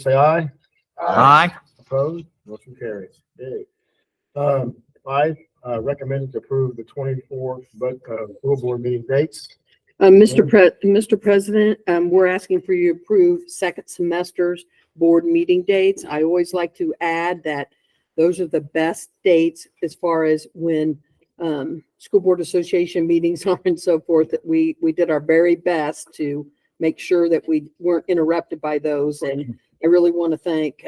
say aye. Aye. Opposed? Motion carries. Okay. Five, recommended to approve the 24 school board meeting dates. Mr. President, we're asking for you to approve second semester's board meeting dates. I always like to add that those are the best dates as far as when school board association meetings are and so forth. That we did our very best to make sure that we weren't interrupted by those. And I really want to thank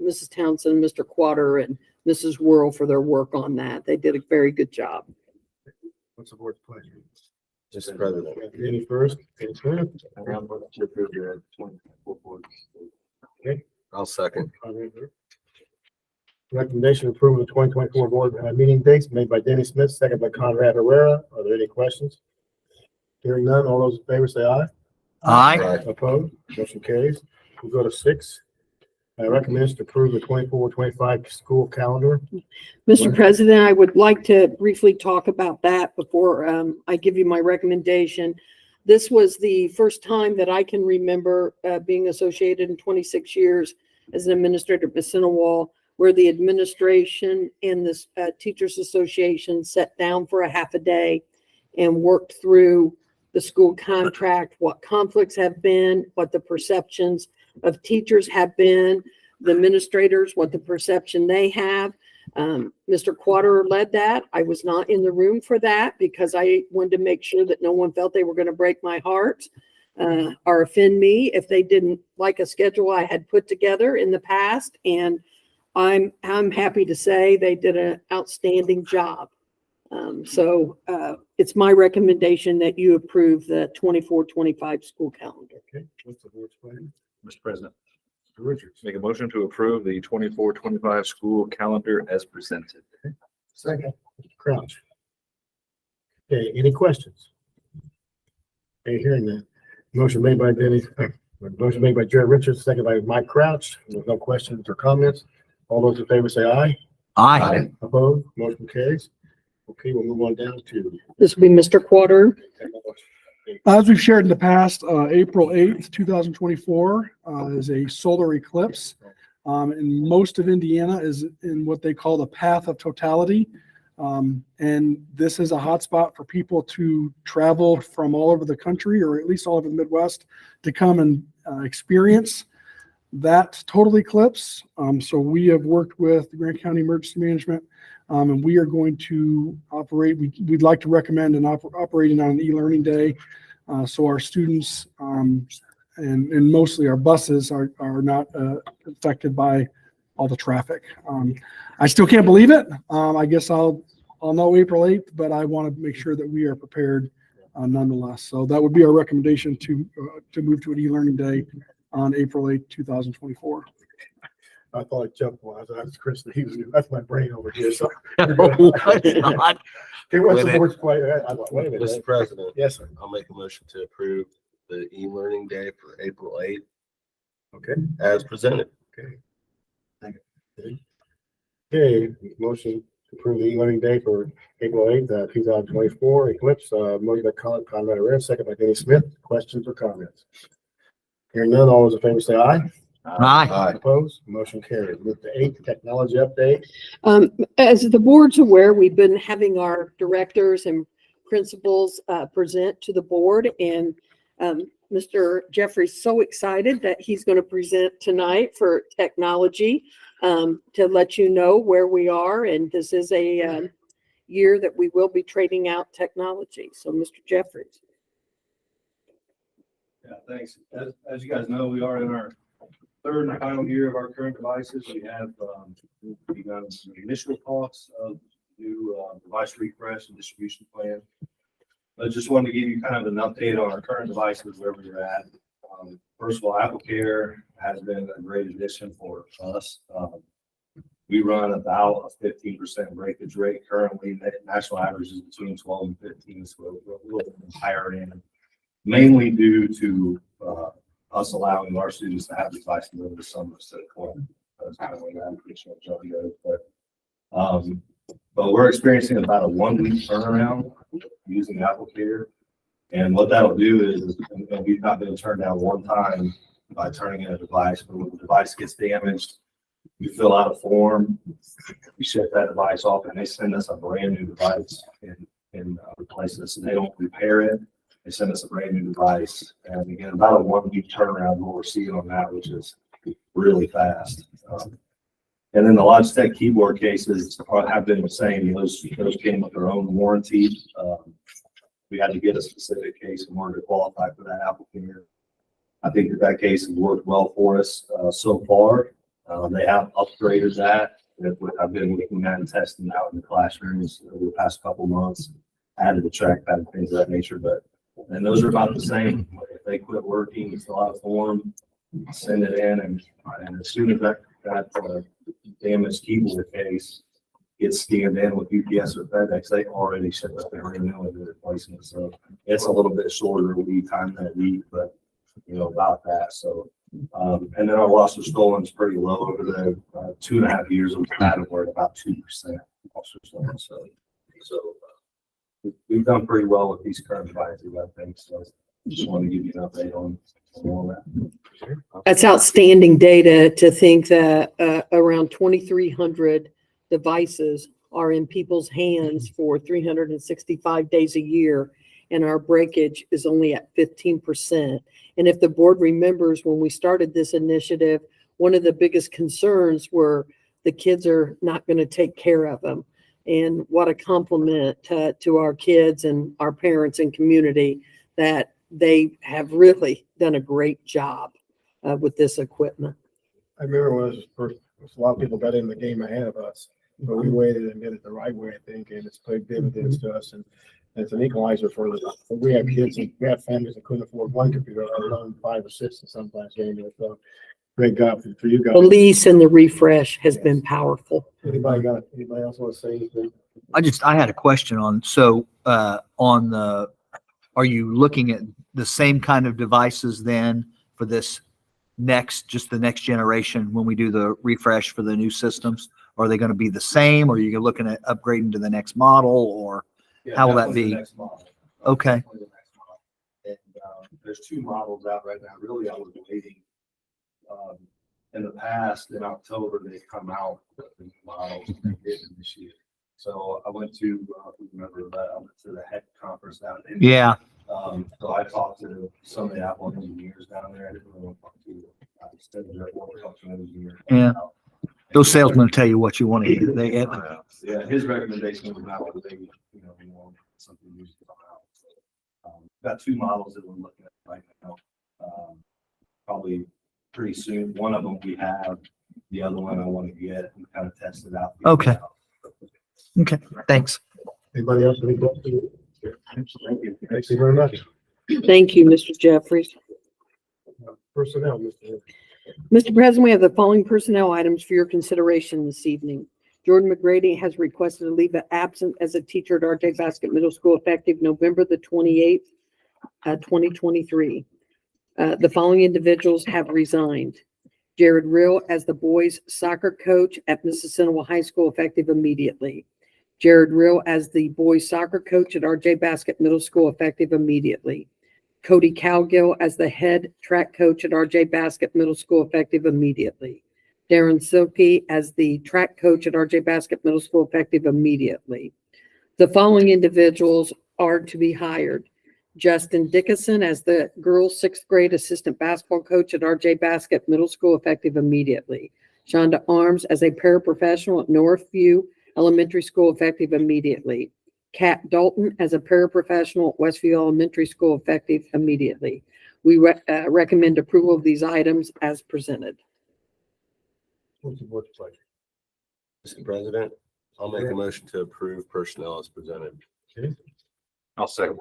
Mrs. Townsend, Mr. Quatter, and Mrs. Worrell for their work on that. They did a very good job. What's the board's pleasure? Mr. President. Any first? Any first? Okay. I'll second. Recommendation to approve the 2024 board meeting dates made by Denny Smith, second by Conrad Herrera. Are there any questions? Hearing none, all those in favor say aye. Aye. Opposed? Motion carries. We'll go to 6. Recommends to approve the 24-25 school calendar. Mr. President, I would like to briefly talk about that before I give you my recommendation. This was the first time that I can remember being associated in 26 years as an administrator at Bassinawall, where the administration and the Teachers Association sat down for a half a day and worked through the school contract, what conflicts have been, what the perceptions of teachers have been, the administrators, what the perception they have. Mr. Quatter led that. I was not in the room for that because I wanted to make sure that no one felt they were going to break my heart or offend me if they didn't like a schedule I had put together in the past. And I'm happy to say they did an outstanding job. So it's my recommendation that you approve the 24-25 school calendar. Okay. What's the board's pleasure? Mr. President, Mr. Richards. make a motion to approve the 24-25 school calendar as presented. Second. Mr. Crouch. Okay, any questions? Okay, hearing that. Motion made by Denny, motion made by Jared Richards, second by Mike Crouch. There's no questions or comments. All those in favor say aye. Aye. Opposed? Motion carries. Okay, we'll move on down to. This will be Mr. Quatter. As we've shared in the past, April 8th, 2024 is a solar eclipse. And most of Indiana is in what they call the path of totality. And this is a hotspot for people to travel from all over the country, or at least all over the Midwest, to come and experience that total eclipse. So we have worked with the Grant County Emergency Management, and we are going to operate. We'd like to recommend operating on an e-learning day, so our students and mostly our buses are not affected by all the traffic. I still can't believe it. I guess I'll know April 8th, but I want to make sure that we are prepared nonetheless. So that would be our recommendation to move to an e-learning day on April 8th, 2024. I thought I jumped one. That's Chris. That's my brain over here. So. God. Okay, what's the board's pleasure? Wait a minute. Mr. President. Yes, sir. I'll make a motion to approve the e-learning day for April 8th Okay. as presented. Okay. Okay, motion to approve the e-learning day for April 8th, 2024 eclipse. Motion by Conrad Herrera, second by Denny Smith. Questions or comments? Hearing none, all those in favor say aye. Aye. Opposed? Motion carried. With the 8th technology update. As the board's aware, we've been having our directors and principals present to the board, and Mr. Jeffrey's so excited that he's going to present tonight for technology to let you know where we are. And this is a year that we will be trading out technology. So, Mr. Jeffries. Yeah, thanks. As you guys know, we are in our third and final year of our current devices. We have begun some initial costs of new device refresh and distribution plan. I just wanted to give you kind of an update on our current devices, where we're at. First of all, AppleCare has been a great addition for us. We run about a 15% breakage rate currently. The national average is between 12 and 15, so we're a little bit higher end, mainly due to us allowing our students to have the device over the summer instead of fall. That's kind of where that additional jump goes. But we're experiencing about a 1-week turnaround using AppleCare. And what that'll do is, and we've not been turned down one time by turning in a device. But when the device gets damaged, you fill out a form, you ship that device off, and they send us a brand new device and replace this. And they don't repair it. They send us a brand new device. And again, about a 1 week turnaround, what we're seeing on that, which is really fast. And then the Logitech keyboard cases have been the same. Those came with their own warranty. We had to get a specific case in order to qualify for that applicant. I think that case has worked well for us so far. They have upgraded that. I've been looking at and testing out in the classrooms over the past couple of months, added the trackpad and things of that nature. And those are about the same. If they quit working, you fill out a form, send it in, and as soon as that damaged keyboard case gets scanned in with UPS or FedEx, they already ship us their renewal and the replacement. So it's a little bit shorter lead time than a week, but about that. So and then our loss of stolen is pretty low over the 2.5 years we've had it. We're at about 2% loss of stolen. So we've done pretty well with these current devices, I think. So just want to give you an update on all that. That's outstanding data to think that around 2,300 devices are in people's hands for 365 days a year, and our breakage is only at 15%. And if the board remembers, when we started this initiative, one of the biggest concerns were the kids are not going to take care of them. And what a compliment to our kids and our parents and community that they have really done a great job with this equipment. I remember when it was first, a lot of people got in the game ahead of us, but we waited and did it the right way, I think, and it's paid dividends to us. And it's an equalizer for the, we have kids and we have families that couldn't afford one computer, let alone 5 or 6 and sometimes getting it. So great job for you guys. The lease and the refresh has been powerful. Anybody else want to say anything? I had a question on, are you looking at the same kind of devices then for this just the next generation when we do the refresh for the new systems? Are they going to be the same, or are you looking at upgrading to the next model, or how will that be? Okay. And there's 2 models out right now. Really, I was waiting. In the past, in October, they come out with the new models and they did this year. So I went to, remember that I went to the HEC conference down in India. Yeah. So I talked to some of the Apple engineers down there. I didn't really want to talk to their engineer. Yeah. Those salesmen will tell you what you want to hear. Yeah, his recommendation was not what they, want something new to come out. So, got 2 models that we're looking at right now. Probably pretty soon. One of them we have, the other one I want to get and kind of test it out. Okay. Okay. Thanks. Anybody else? Any questions? Thank you. Thank you very much. Thank you, Mr. Jeffries. Personnel, Mr. Mr. President, we have the following personnel items for your consideration this evening. Jordan McGrady has requested a leave of absence as a teacher at RJ Basket Middle School effective November the 28th, 2023. The following individuals have resigned. Jared Real as the boys soccer coach at Mississinawa High School effective immediately. Jared Real as the boys soccer coach at RJ Basket Middle School effective immediately. Cody Cowgill as the head track coach at RJ Basket Middle School effective immediately. Darren Silke as the track coach at RJ Basket Middle School effective immediately. The following individuals are to be hired. Justin Dickinson as the girls 6th grade assistant basketball coach at RJ Basket Middle School effective immediately. Shonda Arms as a paraprofessional at Northview Elementary School effective immediately. Kat Dalton as a paraprofessional at Westview Elementary School effective immediately. We recommend approval of these items as presented. What's the board's pleasure? Mr. President, I'll make a motion to approve personnel as presented. Okay, I'll second.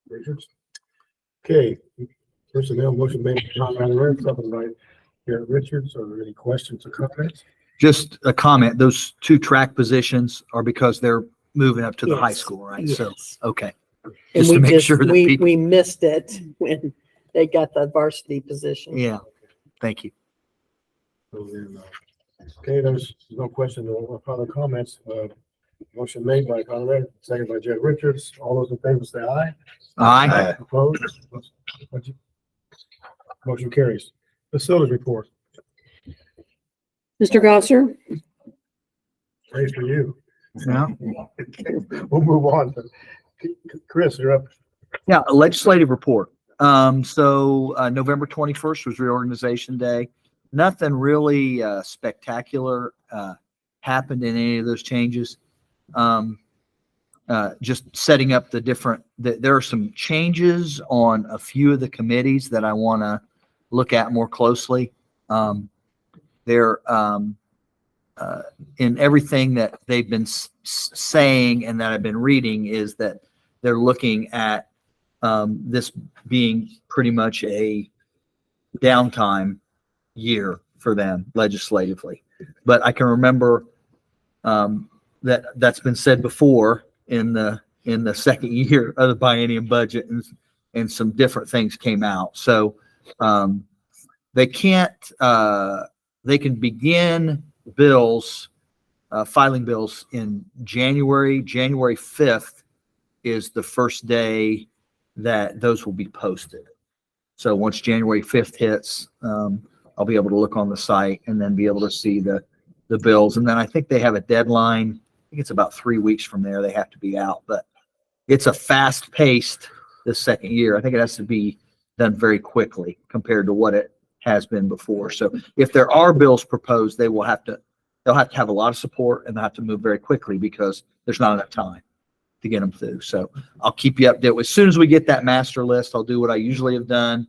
Richards. Okay, personnel motion made by Tom Ryan, seconded by Garrett Richards. Are there any questions or comments? Just a comment. Those 2 track positions are because they're moving up to the high Yes. school, right? So, Yes. okay. And Just to make sure that people, we missed it when they got the varsity position. yeah. Thank you. So then, okay, there's no question or further comments. Motion made by Conrad, seconded by Jared Richards. All those in favor say aye. Aye. Opposed? Motion carries. Facilities report. Mr. Gosser? Praise for you. Yeah. We'll move on. Chris, you're up. Yeah, a legislative report. November 21st was reorganization day. Nothing really spectacular happened in any of those changes. Just setting up the different, there are some changes on a few of the committees that I want to look at more closely. They're in everything that they've been saying and that I've been reading is that they're looking at this being pretty much a downtime year for them legislatively. But I can remember that's been said before in the second year of the biennium budget, and some different things came out. So they can begin bills, filing bills in January. January 5th is the first day that those will be posted. So once January 5th hits, I'll be able to look on the site and then be able to see the bills. And then I think they have a deadline. I think it's about 3 weeks from there they have to be out, but it's a fast paced this second year. I think it has to be done very quickly compared to what it has been before. So if there are bills proposed, they'll have to have a lot of support, and they'll have to move very quickly because there's not enough time to get them through. So I'll keep you updated. As soon as we get that master list, I'll do what I usually have done.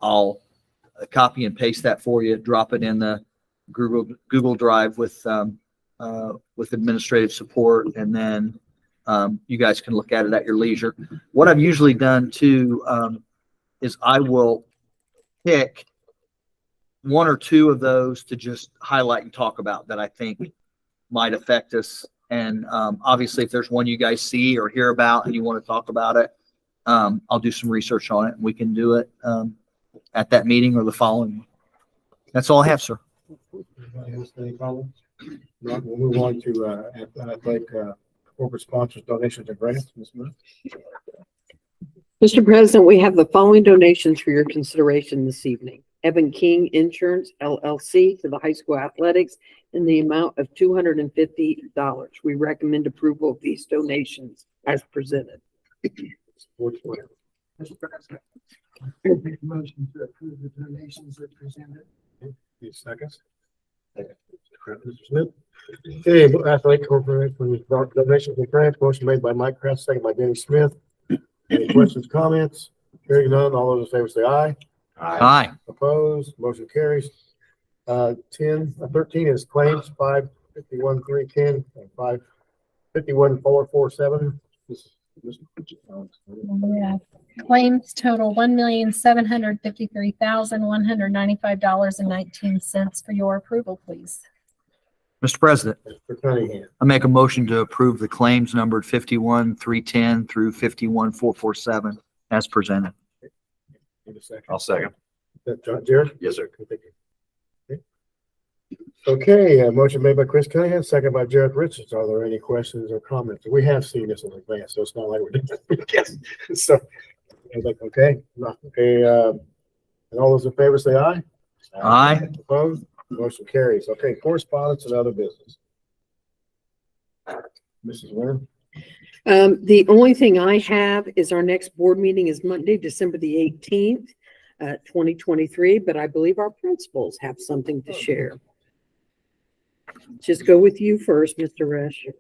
I'll copy and paste that for you, drop it in the Google Drive with administrative support, and then you guys can look at it at your leisure. What I've usually done too is I will pick one or two of those to just highlight and talk about that I think might affect us. And obviously, if there's one you guys see or hear about and you want to talk about it, I'll do some research on it, and we can do it at that meeting or the following one. That's all I have, sir. Anybody else have any comments? Not, we'll move on to corporate sponsors, donations, and grants. Ms. Smith? Mr. President, we have the following donations for your consideration this evening. Evan King Insurance LLC to the high school athletics in the amount of $250. We recommend approval of these donations as presented. Sports plan. Mr. President, I make a motion to approve the donations as presented. Any seconds? Mr. Smith. Okay, athletic corporation donations and grants. Motion made by Mike Kraft, second by Denny Smith. Any questions, comments? Hearing none, all those in favor say aye. Aye. Opposed, motion carries. 13 is claims, 551,310 and 551,447. Yeah. Claims total $1,753,195.19 for your approval, please. Mr. President, Mr. Cunningham. I make a motion to approve the claims numbered 51,310 through 51,447 as presented. Need a second. I'll second. Jared? Yes, sir. Okay, motion made by Chris Cunningham, second by Jared Richards. Are there any questions or comments? We have seen this in advance, so it's not like we're doing it. So, I was like, okay, and all those in favor say aye. Aye. Opposed, motion carries. Okay, correspondence and other business. Mrs. Winter? The only thing I have is our next board meeting is Monday, December the 18th, 2023, but I believe our principals have something to share. Just go with you first, Mr. Resch.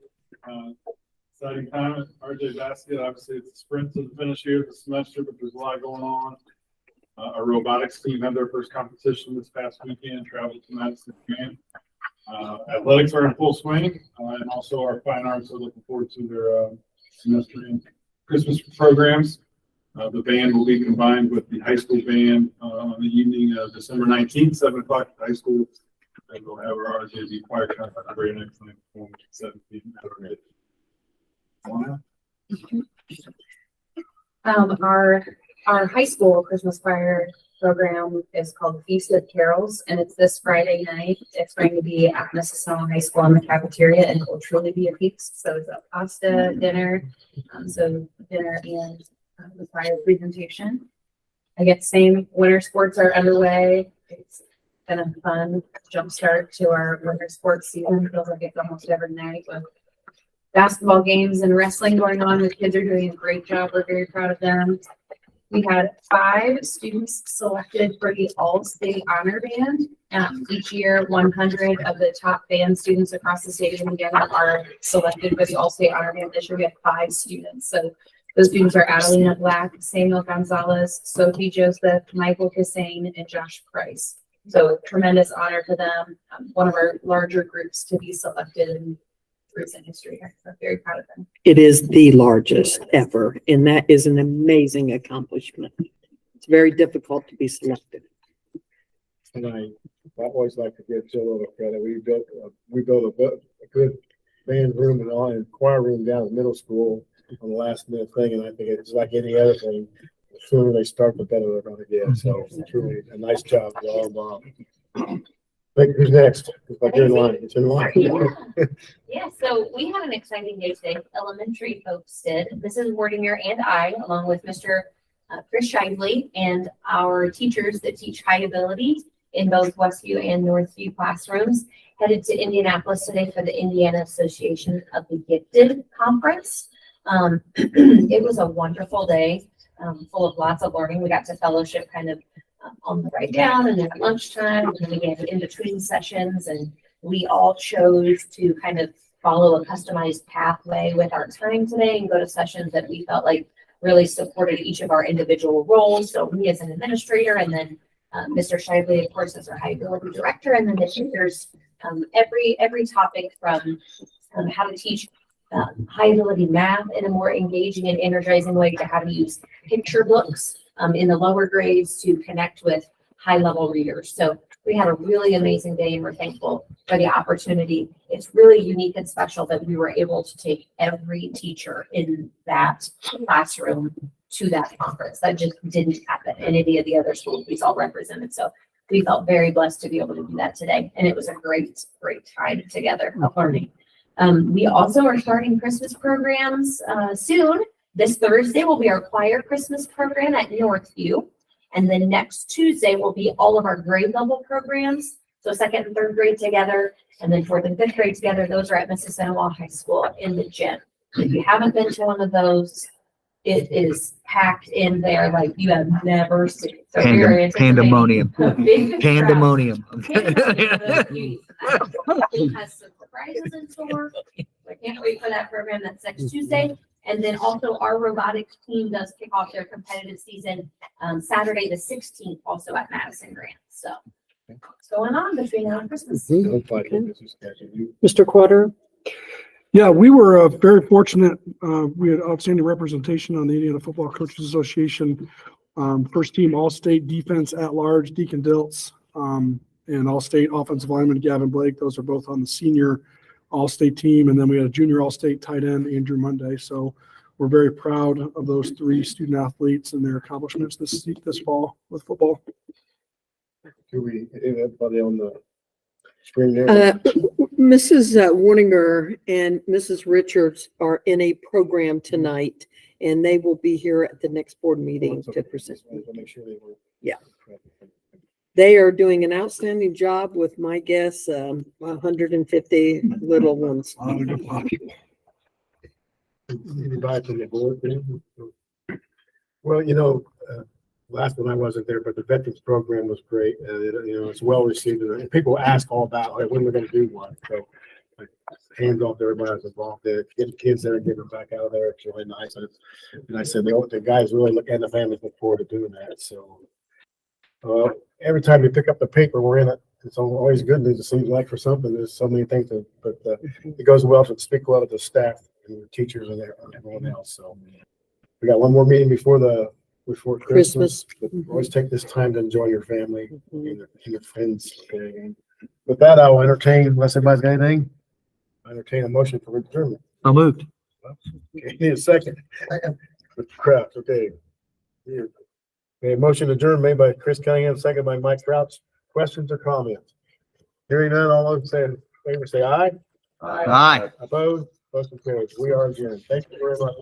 Exciting time at RJ Basket. Obviously, it's a sprint to the finish here of the semester, but there's a lot going on. Our robotics team had their first competition this past weekend, traveled to Madison. Athletics are in full swing, and also our fine arts are looking forward to their semester and Christmas programs. The band will be combined with the high school band on the evening of December 19th, 7 o'clock at the high school. And we'll have our RJB choir come out very next night performance at 7 p.m. Our high school Christmas choir program is called Feast of Carols, and it's this Friday night. It's going to be at Mississauga High School in the cafeteria, and it will truly be a feast. So it's a pasta dinner, so dinner and the choir presentation. I guess same winter sports are underway. It's been a fun jumpstart to our winter sports season. Feels like it's almost every night with basketball games and wrestling going on. The kids are doing a great job. We're very proud of them. We had 5 students selected for the All-State Honor Band. Each year, 100 of the top band students across the state of Indiana are selected for the All-State Honor Band. This year, we have 5 students. So those students are Adelina Black, Samuel Gonzalez, Sophie Joseph, Michael Hussein, and Josh Price. So tremendous honor to them. One of our larger groups to be selected in recent history. I'm very proud of them. It is the largest ever, and that is an amazing accomplishment. It's very difficult to be selected. And I always like to give Jill a little credit. We built a good band room and choir room down at middle school on the last minute thing, and I think it's like any other thing. The sooner they start, the better they're going to get. So it's really a nice job to all involved. Who's next? It's like you're in line. It's in line. Yeah, so we had an exciting day today. Elementary folks did. Mrs. Wardinger and I, along with Mr. Chris Shively, and our teachers that teach high ability in both Westview and Northview classrooms, headed to Indianapolis today for the Indiana Association of the Gifted Conference. It was a wonderful day, full of lots of learning. We got to fellowship kind of on the way down, and then at lunchtime, and then again in between sessions, and we all chose to kind of follow a customized pathway with our time today and go to sessions that we felt like really supported each of our individual roles. So me as an administrator, and then Mr. Shively, of course, as our high ability director, and then the teachers, every topic from how to teach high ability math in a more engaging and energizing way to how to use picture books in the lower grades to connect with high level readers. So we had a really amazing day, and we're thankful for the opportunity. It's really unique and special that we were able to take every teacher in that classroom to that conference. That just didn't happen in any of the other schools we saw represented. So we felt very blessed to be able to do that today. And it was a great time together of learning. We also are starting Christmas programs soon. This Thursday will be our choir Christmas program at Northview. And then next Tuesday will be all of our grade level programs. So 2nd and 3rd grade together, and then 4th and 5th grade together. Those are at Mrs. Senewa High School in the gym. If you haven't been to one of those, it is packed in there like you have never seen. So Pandemonium. Pandemonium. Pandemonium. It has some surprises in store. I can't wait for that program. That's next Tuesday. And then also our robotics team does kick off their competitive season Saturday the 16th, also at Madison Grant. So what's going on between now and Christmas? Mr. Quater? Yeah, we were very fortunate. We had outstanding representation on the Indiana Football Coaches Association. First team All-State defense at large, Deacon Diltz, and All-State offensive lineman Gavin Blake. Those are both on the senior All-State team. And then we had a junior All-State tight end, Andrew Monday. So we're very proud of those 3 student athletes and their accomplishments this fall with football. Do we have anybody on the screen there? Mrs. Warninger and Mrs. Richards are in a program tonight, and they will be here at the next board meeting to present. Make sure they were. Yeah. They are doing an outstanding job with, my guess, 150 little ones. Anybody from the board? Well, last one I wasn't there, but the veterans program was great. It's well received, and people ask all about when we're going to do one. So, hands off to everybody that's involved there. Get the kids there and get them back out of there. It's really nice. And I said the guys really look, and the families look forward to doing that. So, every time you pick up the paper, we're in it. It's always good news. It seems like for something. There's so many things, but it goes well to speak well to the staff and the teachers and everyone else. So, we got one more meeting before Christmas. But always take this time to enjoy your family and your friends. Okay. With that, I will entertain, unless anybody's got anything, I entertain a motion for adjournment. So moved. Okay, need a second. Mr. Kraft, okay. Here. Okay, motion adjourned made by Chris Cunningham, second by Mike Crouch. Questions or comments? Hearing none, all those in favor say aye. Aye. Opposed? Motion carries. We are adjourned. Thank you very much.